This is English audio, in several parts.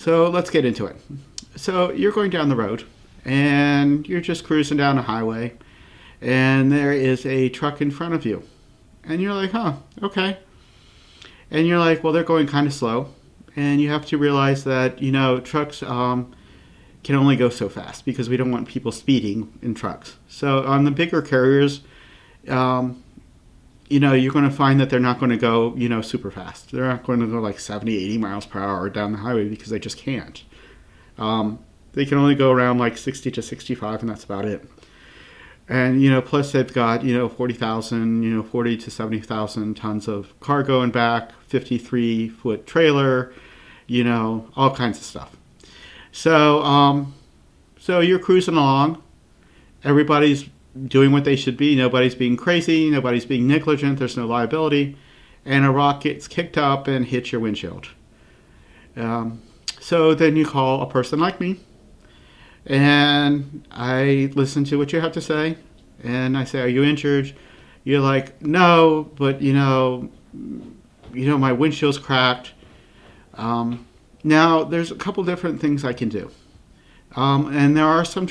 So let's get into it. So you're going down the road and you're just cruising down a highway and there is a truck in front of you. And you're like, huh, okay. And you're like, well, they're going kind of slow. And you have to realize that, trucks can only go so fast because we don't want people speeding in trucks. So on the bigger carriers, you're going to find that they're not going to go, super fast. They're not going to go like 70, 80 miles per hour down the highway because they just can't. They can only go around like 60 to 65, and that's about it. And, plus they've got, 40,000, 40 to 70,000 tons of cargo and back, 53-foot trailer, all kinds of stuff. So, so you're cruising along. Everybody's doing what they should be. Nobody's being crazy. Nobody's being negligent. There's no liability. And a rock gets kicked up and hits your windshield. So then you call a person like me. And I listen to what you have to say. And I say, are you injured? You're like, no, but, my windshield's cracked. Now, there's a couple different things I can do. And there are some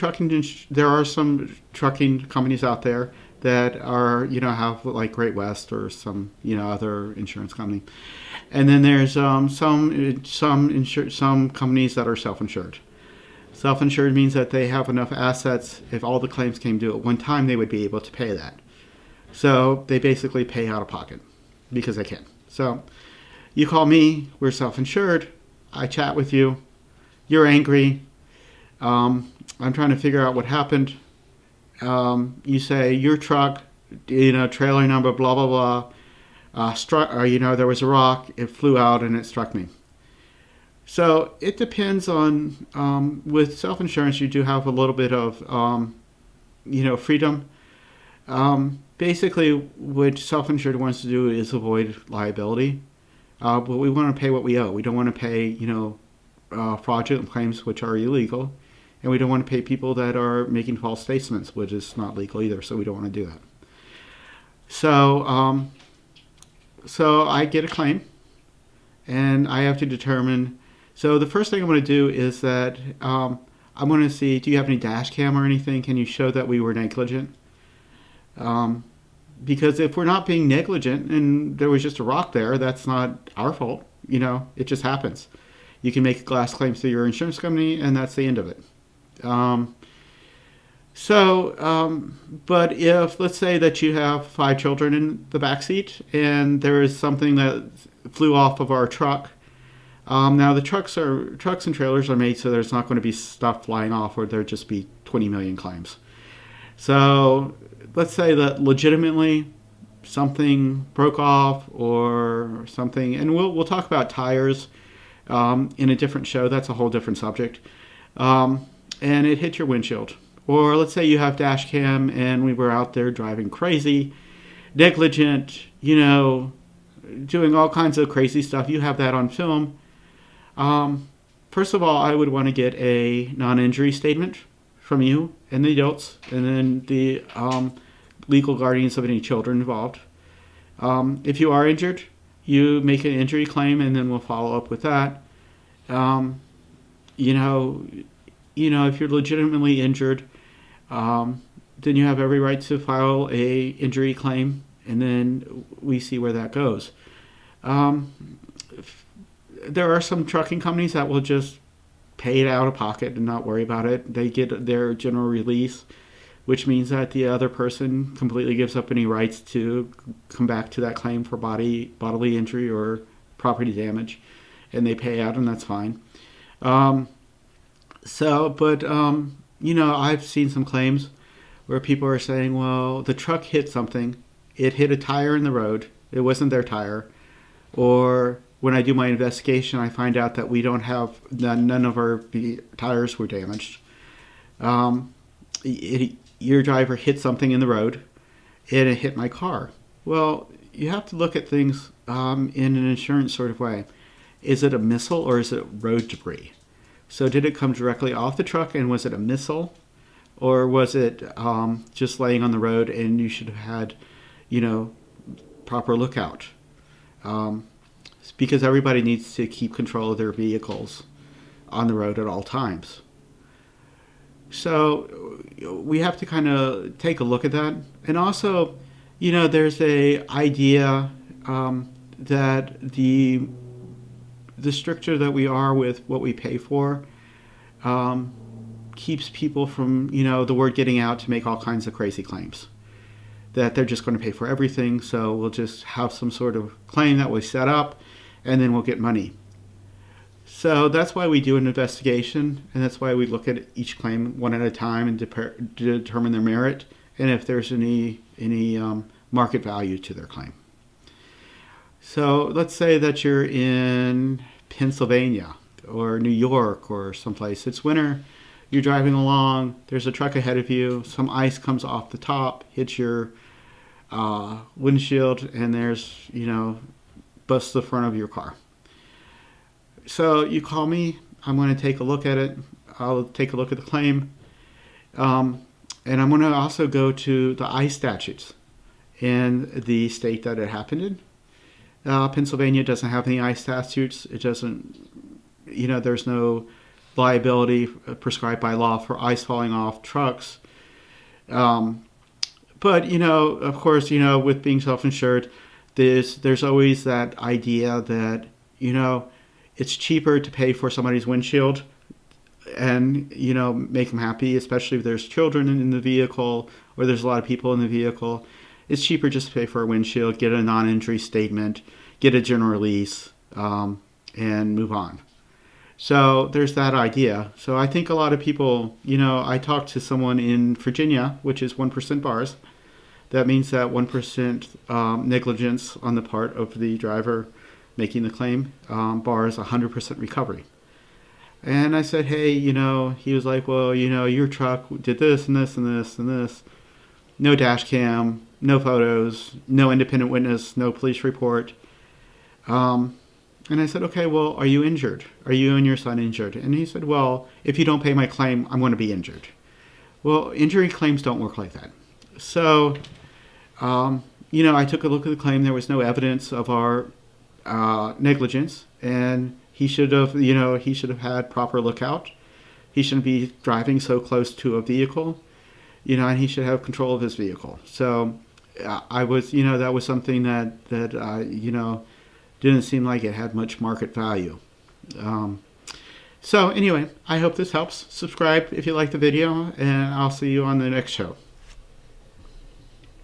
trucking companies out there that are, have like Great West or some, other insurance company. And then there's some companies that are self-insured. Self-insured means that they have enough assets. If all the claims came due at one time, they would be able to pay that. So they basically pay out of pocket because they can. So you call me, we're self-insured. I chat with you. You're angry. I'm trying to figure out what happened. You say your truck, trailer number, blah, blah, blah, struck, or, there was a rock, it flew out and it struck me. So it depends on, with self-insurance, you do have a little bit of, freedom. Basically, what self-insured wants to do is avoid liability. But we want to pay what we owe. We don't want to pay, fraudulent claims, which are illegal. And we don't want to pay people that are making false statements, which is not legal either. So we don't want to do that. So, so I get a claim, and I have to determine. So the first thing I'm going to do is that I'm going to see, do you have any dash cam or anything? Can you show that we were negligent? Because if we're not being negligent and there was just a rock there, that's not our fault. It just happens. You can make a glass claim through your insurance company, and that's the end of it. But if, let's say that you have 5 children in the back seat and there is something that flew off of our truck. Now the trucks and trailers are made so there's not going to be stuff flying off, or there'd just be 20 million claims. So let's say that legitimately something broke off or something, and we'll talk about tires in a different show. That's a whole different subject. And it hit your windshield. Or let's say you have dash cam and we were out there driving crazy, negligent, doing all kinds of crazy stuff. You have that on film. First of all, I would want to get a non-injury statement from you and the adults, and then the legal guardians of any children involved. If you are injured, you make an injury claim, and then we'll follow up with that. If you're legitimately injured, then you have every right to file a injury claim, and then we see where that goes. There are some trucking companies that will just pay it out of pocket and not worry about it. They get their general release, which means that the other person completely gives up any rights to come back to that claim for bodily injury or property damage, and they pay out, and that's fine. I've seen some claims where people are saying, well, the truck hit something. It hit a tire in the road. It wasn't their tire. Or when I do my investigation, I find out that we don't have, none of our tires were damaged. Your driver hit something in the road, and it hit my car. Well, you have to look at things in an insurance sort of way. Is it a missile or is it road debris? So did it come directly off the truck, and was it a missile? Or was it just laying on the road and you should have had, proper lookout? Because everybody needs to keep control of their vehicles. on the road at all times. So we have to kind of take a look at that. And also, there's a idea that the stricter that we are with what we pay for, keeps people from, the word getting out to make all kinds of crazy claims. That they're just going to pay for everything, so we'll just have some sort of claim that we set up, and then we'll get money. So that's why we do an investigation, and that's why we look at each claim one at a time and determine their merit, and if there's any market value to their claim. So let's say that you're in Pennsylvania or New York or someplace. It's winter. You're driving along. There's a truck ahead of you. Some ice comes off the top, hits your windshield, and there's, busts the front of your car. So you call me. I'm going to take a look at it. I'll take a look at the claim. And I'm going to also go to the ice statutes in the state that it happened in. Pennsylvania doesn't have any ice statutes. It doesn't, there's no liability prescribed by law for ice falling off trucks. But, of course, with being self-insured, there's always that idea that, it's cheaper to pay for somebody's windshield and, make them happy, especially if there's children in the vehicle or there's a lot of people in the vehicle. It's cheaper just to pay for a windshield, get a non-injury statement, get a general release, and move on. So there's that idea. So I think a lot of people, I talked to someone in Virginia, which is 1% bars. That means that 1% negligence on the part of the driver making the claim bars 100% recovery. And I said, hey, he was like, well, your truck did this and this and this and this. No dash cam, no photos, no independent witness, no police report. And I said, okay, well, are you injured? Are you and your son injured? And he said, well, if you don't pay my claim, I'm going to be injured. Well, injury claims don't work like that. So, I took a look at the claim. There was no evidence of our negligence, and he should have had proper lookout. He shouldn't be driving so close to a vehicle, and he should have control of his vehicle. So, I was, that was something that didn't seem like it had much market value. So anyway, I hope this helps. Subscribe if you like the video, and I'll see you on the next show.